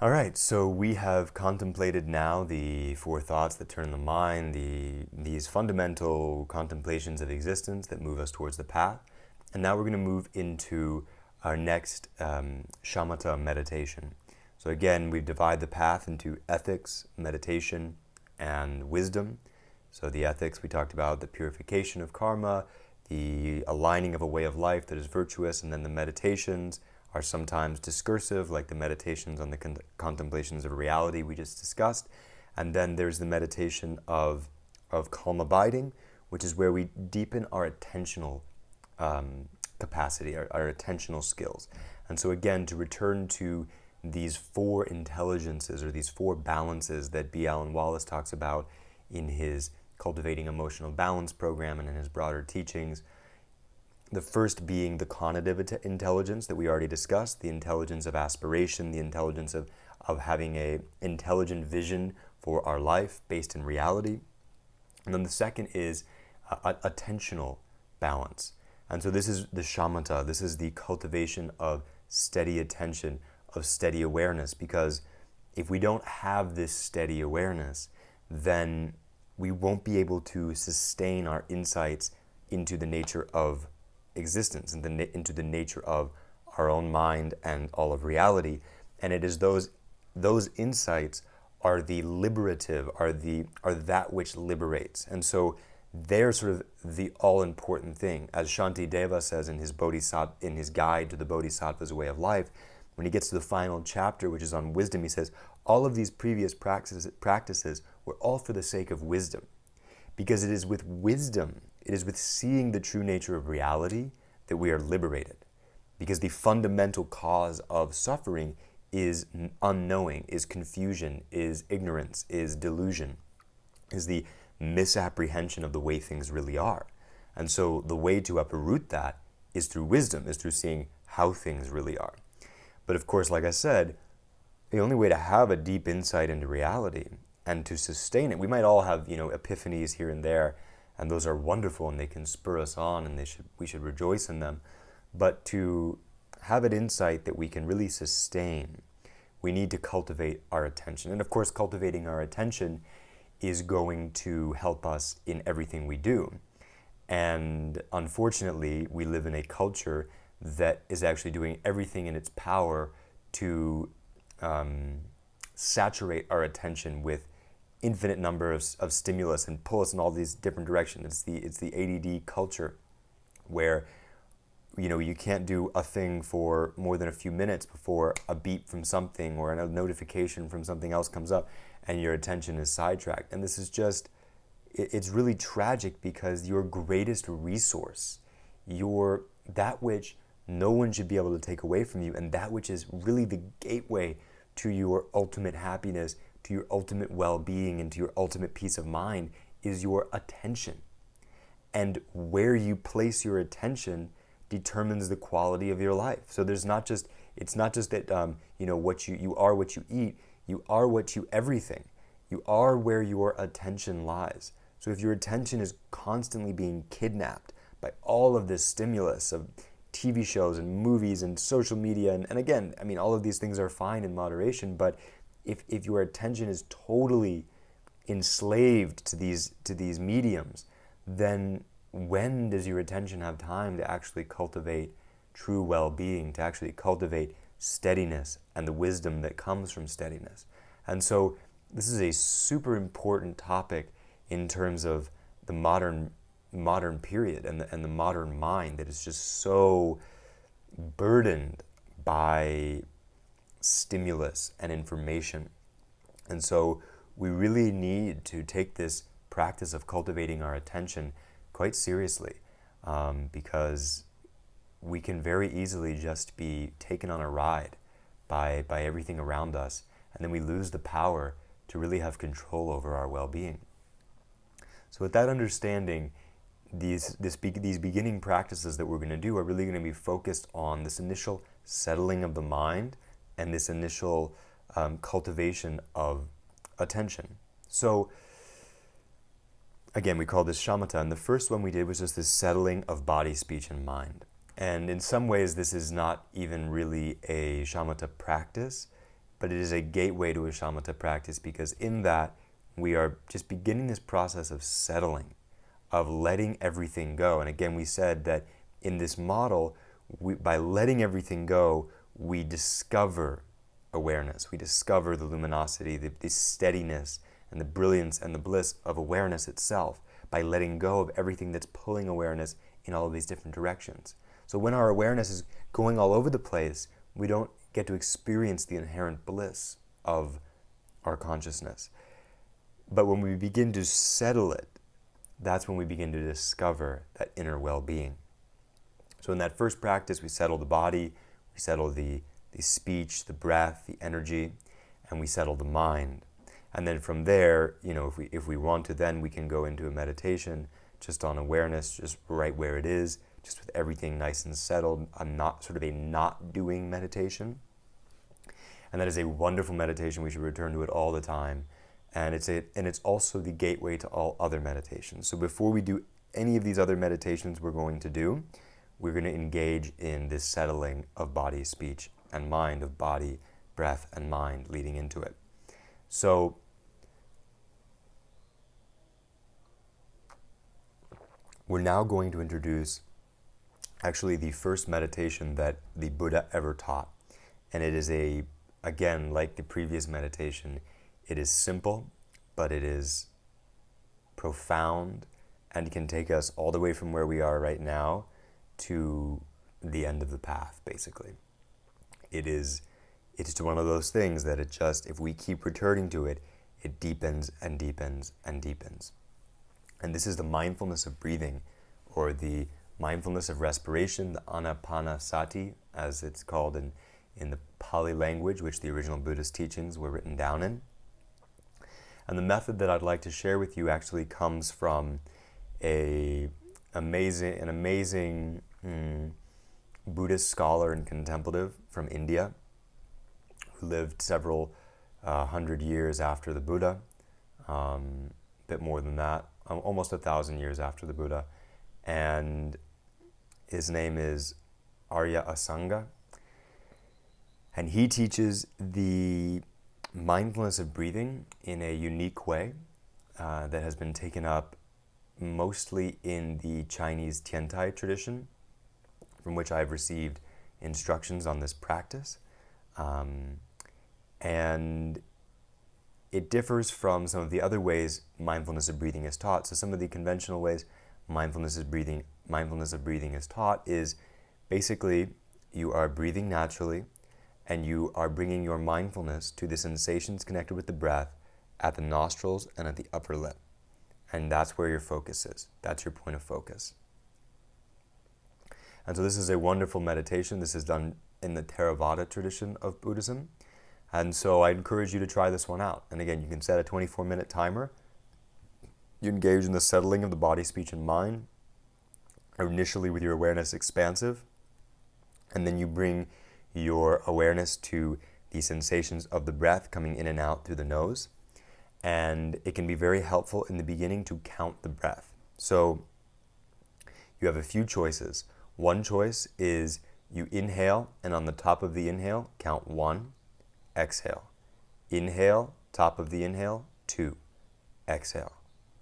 All right, so we have contemplated now the four thoughts that turn the mind, these fundamental contemplations of existence that move us towards the path. And now we're going to move into our next shamatha meditation. So again, we divide the path into ethics, meditation, and wisdom. So the ethics, we talked about the purification of karma, the aligning of a way of life that is virtuous, and then the meditations are sometimes discursive, like the meditations on the contemplations of reality we just discussed. And then there's the meditation of calm abiding, which is where we deepen our attentional capacity, our attentional skills. And so again, to return to these four intelligences or these four balances that B. Alan Wallace talks about in his Cultivating Emotional Balance program and in his broader teachings. The first being the cognitive intelligence that we already discussed, the intelligence of aspiration, the intelligence of having an intelligent vision for our life based in reality. And then the second is attentional balance. And so this is the shamatha, this is the cultivation of steady attention, of steady awareness, because if we don't have this steady awareness, then we won't be able to sustain our insights into the nature of existence and into the nature of our own mind and all of reality. And it is those insights are the liberative, are that which liberates. And so they're sort of the all-important thing. As Shantideva says in his guide to the Bodhisattva's way of life, when he gets to the final chapter, which is on wisdom, he says, all of these previous practices were all for the sake of wisdom. Because it is with wisdom, it is with seeing the true nature of reality that we are liberated. Because the fundamental cause of suffering is unknowing, is confusion, is ignorance, is delusion, is the misapprehension of the way things really are. And so the way to uproot that is through wisdom, is through seeing how things really are. But of course, like I said, the only way to have a deep insight into reality and to sustain it, we might all have, epiphanies here and there, and those are wonderful and they can spur us on and we should rejoice in them. But to have an insight that we can really sustain, we need to cultivate our attention. And of course, cultivating our attention is going to help us in everything we do. And unfortunately, we live in a culture that is actually doing everything in its power to saturate our attention with infinite number of stimulus and pull us in all these different directions. It's the ADD culture where you can't do a thing for more than a few minutes before a beep from something or a notification from something else comes up and your attention is sidetracked. And this is it's really tragic, because your greatest resource, that which no one should be able to take away from you, and that which is really the gateway to your ultimate happiness, to your ultimate well-being, and to your ultimate peace of mind, is your attention. And where you place your attention determines the quality of your life. So it's not just that what you are what you eat. You are what you everything. You are where your attention lies. So if your attention is constantly being kidnapped by all of this stimulus of TV shows and movies and social media, and again, all of these things are fine in moderation, but if your attention is totally enslaved to these mediums, then when does your attention have time to actually cultivate true well-being, to actually cultivate steadiness and the wisdom that comes from steadiness? And so this is a super important topic in terms of the modern period and the modern mind that is just so burdened by stimulus and information. And so we really need to take this practice of cultivating our attention quite seriously, because we can very easily just be taken on a ride by everything around us, and then we lose the power to really have control over our well-being. So with that understanding, these beginning practices that we're going to do are really going to be focused on this initial settling of the mind and this initial cultivation of attention. So again, we call this shamatha, and the first one we did was just this settling of body, speech, and mind. And in some ways, this is not even really a shamatha practice. but it is a gateway to a shamatha practice, because in that we are just beginning this process of settling, of letting everything go. And again, we said that in this model, by letting everything go, we discover awareness. We discover the luminosity, the steadiness, and the brilliance and the bliss of awareness itself, by letting go of everything that's pulling awareness in all of these different directions. So when our awareness is going all over the place, we don't get to experience the inherent bliss of our consciousness. But when we begin to settle it, that's when we begin to discover that inner well-being. So in that first practice, we settle the body, we settle the speech, the breath, the energy, and we settle the mind. And then from there, if we want to, then we can go into a meditation just on awareness, just right where it is, just with everything nice and settled, a not doing meditation. And that is a wonderful meditation. We should return to it all the time. And it's also the gateway to all other meditations. So before we do any of these other meditations we're going to do, we're going to engage in this settling of body, speech, and mind, of body, breath, and mind leading into it. So we're now going to introduce actually the first meditation that the Buddha ever taught. And it is again, like the previous meditation, it is simple, but it is profound and can take us all the way from where we are right now to the end of the path, basically. It's just one of those things that if we keep returning to it, it deepens and deepens and deepens. And this is the mindfulness of breathing, or the mindfulness of respiration, the anapanasati, as it's called in the Pali language, which the original Buddhist teachings were written down in. And the method that I'd like to share with you actually comes from an amazing Buddhist scholar and contemplative from India, who lived several hundred years after the Buddha, a bit more than that, almost 1,000 years after the Buddha. And his name is Arya Asanga. And he teaches the mindfulness of breathing in a unique way that has been taken up mostly in the Chinese Tiantai tradition, from which I've received instructions on this practice. And it differs from some of the other ways mindfulness of breathing is taught. So some of the conventional ways mindfulness of breathing is taught is basically you are breathing naturally, and you are bringing your mindfulness to the sensations connected with the breath at the nostrils and at the upper lip. And that's where your focus is. That's your point of focus. And so this is a wonderful meditation. This is done in the Theravada tradition of Buddhism. And so I encourage you to try this one out. And again, you can set a 24-minute timer. You engage in the settling of the body, speech, and mind, initially with your awareness expansive, and then you bring your awareness to the sensations of the breath coming in and out through the nose. And it can be very helpful in the beginning to count the breath. So you have a few choices. One choice is you inhale, and on the top of the inhale, count 1, exhale. Inhale, top of the inhale, 2, exhale.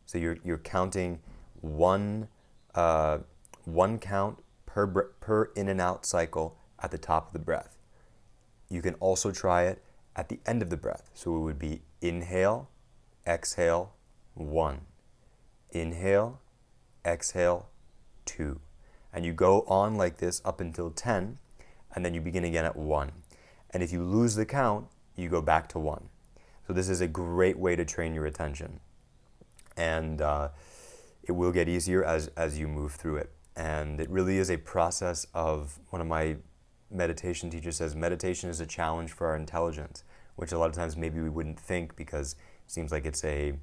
So you're counting one count per in and out cycle at the top of the breath. You can also try it at the end of the breath. So it would be inhale, exhale, 1. Inhale, exhale, 2. And you go on like this up until 10, and then you begin again at 1. And if you lose the count, you go back to 1. So this is a great way to train your attention. And it will get easier as you move through it. And it really is a process of, one of my meditation teacher says, meditation is a challenge for our intelligence, which a lot of times maybe we wouldn't think, because it seems like it's a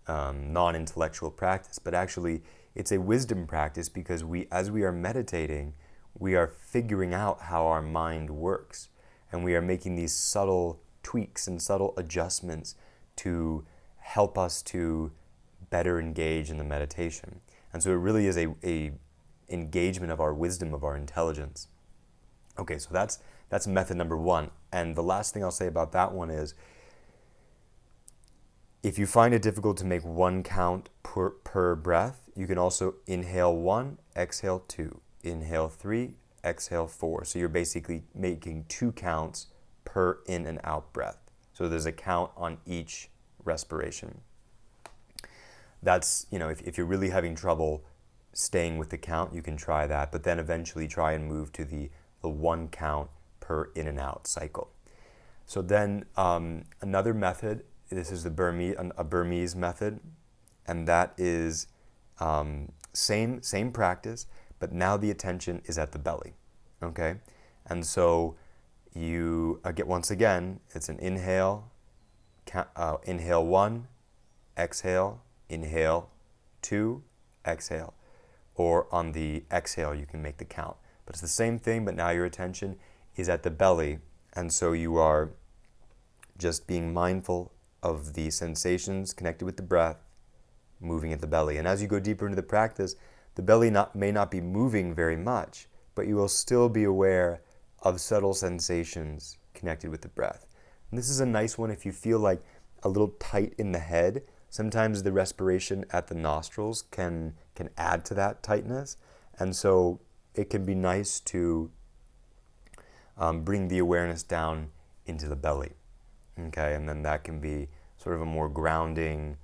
non-intellectual practice, but actually it's a wisdom practice, because as we are meditating, we are figuring out how our mind works, and we are making these subtle tweaks and subtle adjustments to help us to better engage in the meditation. And so it really is a engagement of our wisdom, of our intelligence. Okay, so that's that's method number one. And the last thing I'll say about that one is, if you find it difficult to make one count per breath, you can also inhale 1, exhale 2, inhale 3, exhale 4. So you're basically making 2 counts per in and out breath. So there's a count on each respiration. That's, if you're really having trouble staying with the count, you can try that, but then eventually try and move to the 1 count per in and out cycle. So then another method, this is a Burmese method, and that is same practice, but now the attention is at the belly, okay? And so you get, once again, it's an inhale, inhale 1, exhale, inhale 2, exhale. Or on the exhale, you can make the count. But it's the same thing, but now your attention is at the belly, and so you are just being mindful of the sensations connected with the breath, moving at the belly. And as you go deeper into the practice, the belly may not be moving very much, but you will still be aware of subtle sensations connected with the breath. And this is a nice one if you feel like a little tight in the head. Sometimes the respiration at the nostrils can add to that tightness. And so it can be nice to bring the awareness down into the belly. Okay, and then that can be sort of a more grounding,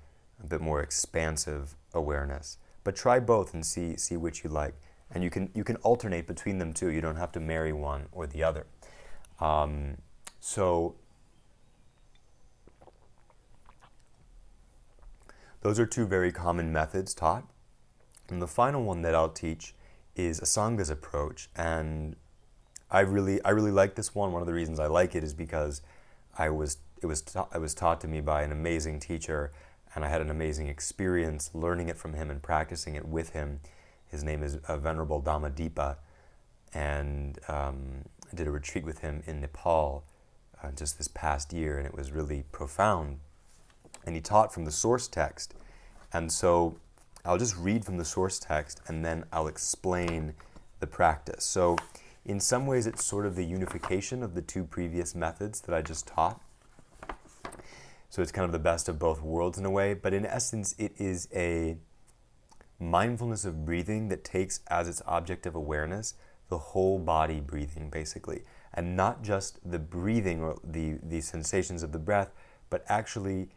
a bit more expansive awareness. But try both and see which you like. And you can alternate between them too. You don't have to marry one or the other. So those are 2 very common methods taught. And the final one that I'll teach is Asanga's approach. And I really like this one. One of the reasons I like it is because it was taught to me by an amazing teacher, and I had an amazing experience learning it from him and practicing it with him. His name is Venerable Dhammadippa, and I did a retreat with him in Nepal just this past year, and it was really profound. And he taught from the source text, and so I'll just read from the source text, and then I'll explain the practice. So in some ways, it's sort of the unification of the 2 previous methods that I just taught. So it's kind of the best of both worlds in a way, but in essence, it is a mindfulness of breathing that takes as its object of awareness the whole body breathing, basically. And not just the breathing or the sensations of the breath, but actually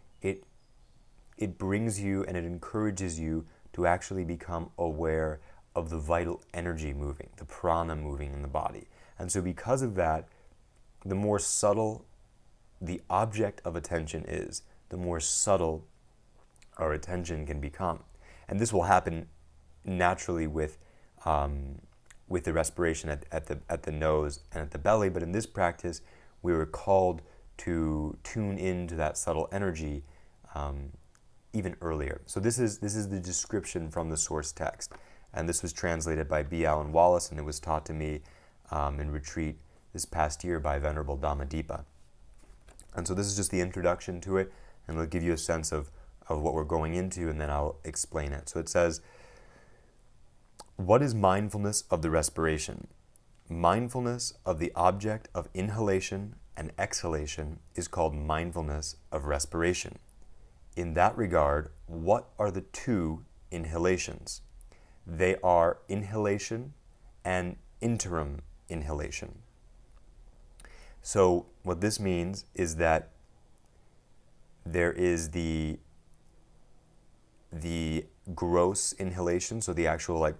it brings you and it encourages you to actually become aware of the vital energy moving, the prana moving in the body. And so because of that, the more subtle the object of attention is, the more subtle our attention can become. And this will happen naturally with the respiration at the nose and at the belly, but in this practice, we were called to tune into that subtle energy even earlier. So this is the description from the source text. And this was translated by B. Allen Wallace, and it was taught to me in retreat this past year by Venerable Dhammadippa. And so this is just the introduction to it, and it'll give you a sense of what we're going into, and then I'll explain it. So it says, what is mindfulness of the respiration? Mindfulness of the object of inhalation and exhalation is called mindfulness of respiration. In that regard, what are the 2 inhalations? They are inhalation and interim inhalation. So what this means is that there is the gross inhalation, so the actual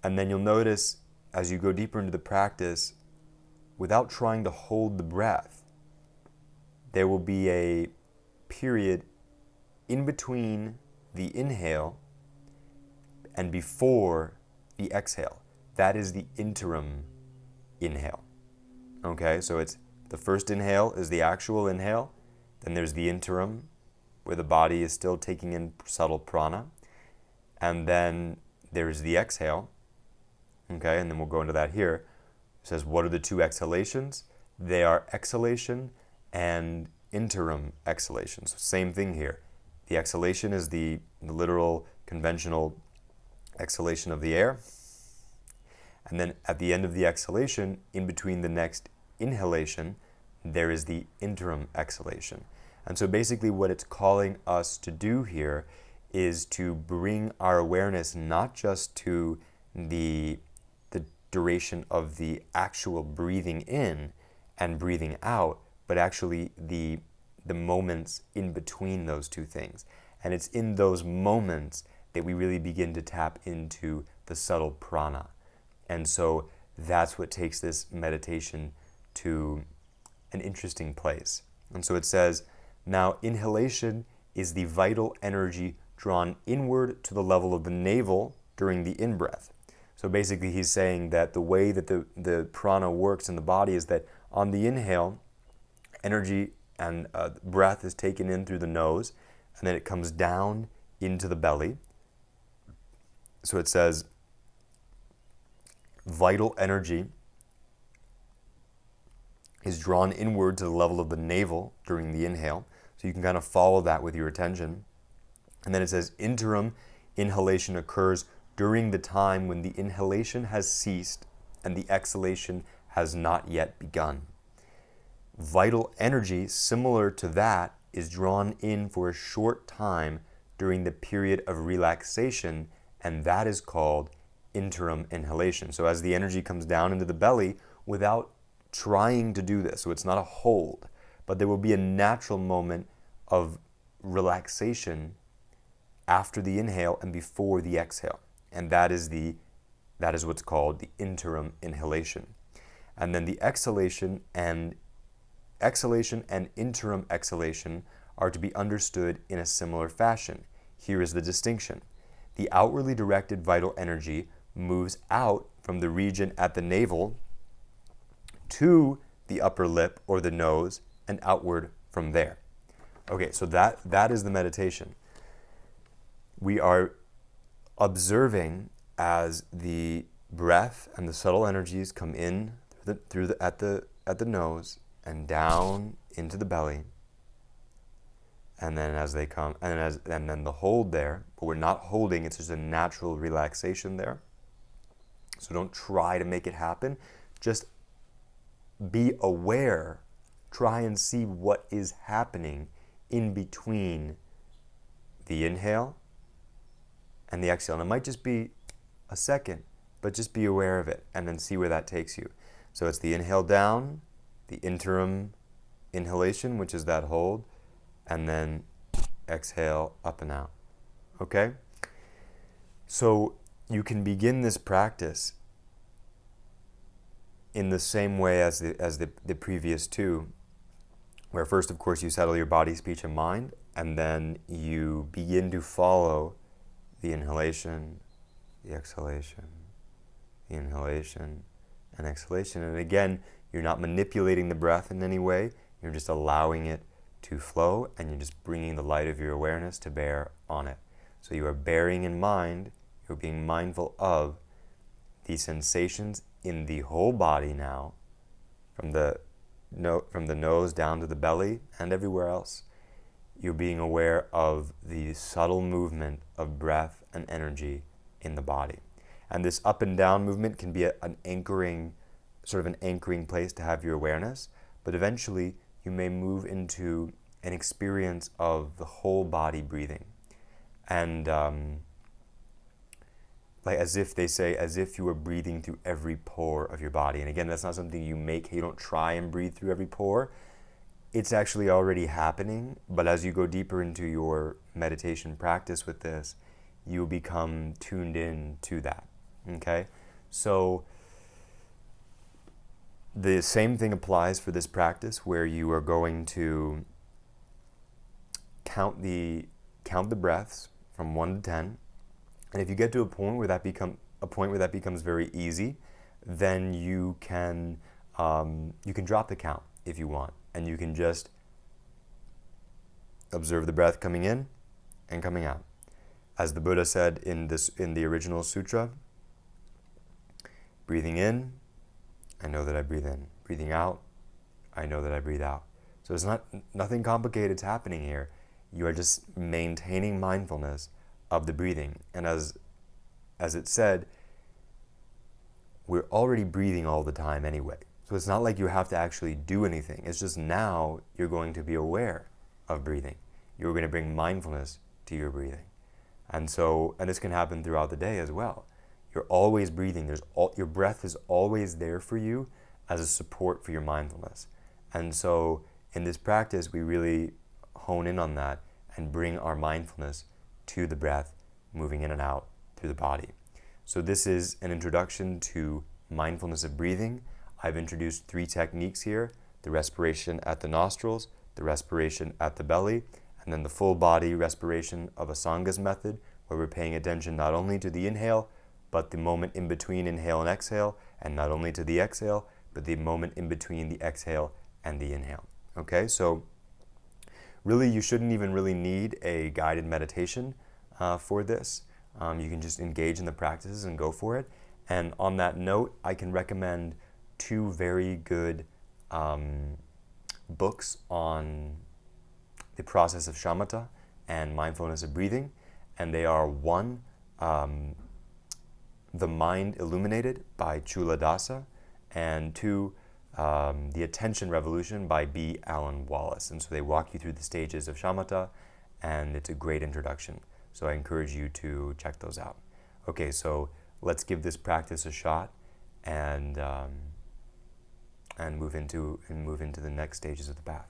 and then you'll notice as you go deeper into the practice, without trying to hold the breath, there will be a period in between the inhale and before the exhale. That is the interim inhale. Okay, so it's the first inhale is the actual inhale, then there's the interim where the body is still taking in subtle prana, and then there's the exhale. Okay, and then we'll go into that here. It says, what are the 2 exhalations? They are exhalation and interim exhalation. So same thing here. The exhalation is the literal conventional exhalation of the air, And then at the end of the exhalation, in between the next inhalation, there is the interim exhalation. And so basically what it's calling us to do here is to bring our awareness not just to the duration of the actual breathing in and breathing out, but actually the moments in between those two things. And it's in those moments that we really begin to tap into the subtle prana. And so that's what takes this meditation to an interesting place. And so it says, now inhalation is the vital energy drawn inward to the level of the navel during the in-breath. So basically he's saying that the way that the prana works in the body is that on the inhale, energy and breath is taken in through the nose, and then it comes down into the belly. So it says, vital energy is drawn inward to the level of the navel during the inhale. So you can kind of follow that with your attention. And then it says, interim inhalation occurs during the time when the inhalation has ceased and the exhalation has not yet begun. Vital energy, similar to that, is drawn in for a short time during the period of relaxation, and that is called interim inhalation. So as the energy comes down into the belly without trying to do this, so it's not a hold, but there will be a natural moment of relaxation after the inhale and before the exhale. And that is what's called the interim inhalation. And then the exhalation and interim exhalation are to be understood in a similar fashion. Here is the distinction. The outwardly directed vital energy moves out from the region at the navel to the upper lip or the nose and outward from there. Okay, so that is the meditation. We are observing as the breath and the subtle energies come in at the nose and down into the belly, and then as they come, and then the hold there, but we're not holding, it's just a natural relaxation there. So don't try to make it happen. Just be aware. Try and see what is happening in between the inhale and the exhale. And it might just be a second, but just be aware of it and then see where that takes you. So it's the inhale down, the interim inhalation, which is that hold, and then exhale up and out. Okay? So you can begin this practice in the same way as the previous two, where first, of course, you settle your body, speech, and mind, and then you begin to follow the inhalation, the exhalation, the inhalation, and exhalation. And again, you're not manipulating the breath in any way. You're just allowing it to flow, and you're just bringing the light of your awareness to bear on it. So you are bearing in mind, you're being mindful of the sensations in the whole body now, from the nose down to the belly and everywhere else. You're being aware of the subtle movement of breath and energy in the body. And this up and down movement can be an anchoring place to have your awareness, but eventually you may move into an experience of the whole body breathing. And like as if they say, as if you were breathing through every pore of your body. And again, that's not something you make. You don't try and breathe through every pore. It's actually already happening. But as you go deeper into your meditation practice with this, you become tuned in to that. Okay? So the same thing applies for this practice, where you are going to count the breaths from 1 to 10. And if you get to a point where that becomes very easy, then you can drop the count if you want, and you can just observe the breath coming in and coming out. As the Buddha said in the original sutra, breathing in, I know that I breathe in. Breathing out, I know that I breathe out. So it's nothing complicated happening here. You are just maintaining mindfulness of the breathing. And as it said, we're already breathing all the time anyway. So it's not like you have to actually do anything. It's just now you're going to be aware of breathing. You're going to bring mindfulness to your breathing. And this can happen throughout the day as well. You're always breathing. Your breath is always there for you as a support for your mindfulness. And so in this practice, we really hone in on that and bring our mindfulness to the breath, moving in and out through the body. So this is an introduction to mindfulness of breathing. I've introduced 3 techniques here: the respiration at the nostrils, the respiration at the belly, and then the full body respiration of Asanga's method, where we're paying attention not only to the inhale, but the moment in between inhale and exhale, and not only to the exhale, but the moment in between the exhale and the inhale. Okay, so really you shouldn't even really need a guided meditation for this. You can just engage in the practices and go for it. And on that note, I can recommend 2 very good books on the process of shamatha and mindfulness of breathing. And they are, 1, The Mind Illuminated by Chula Dasa, and 2, The Attention Revolution by B. Alan Wallace. And so they walk you through the stages of shamatha, and it's a great introduction. So I encourage you to check those out. Okay, so let's give this practice a shot and move into the next stages of the path.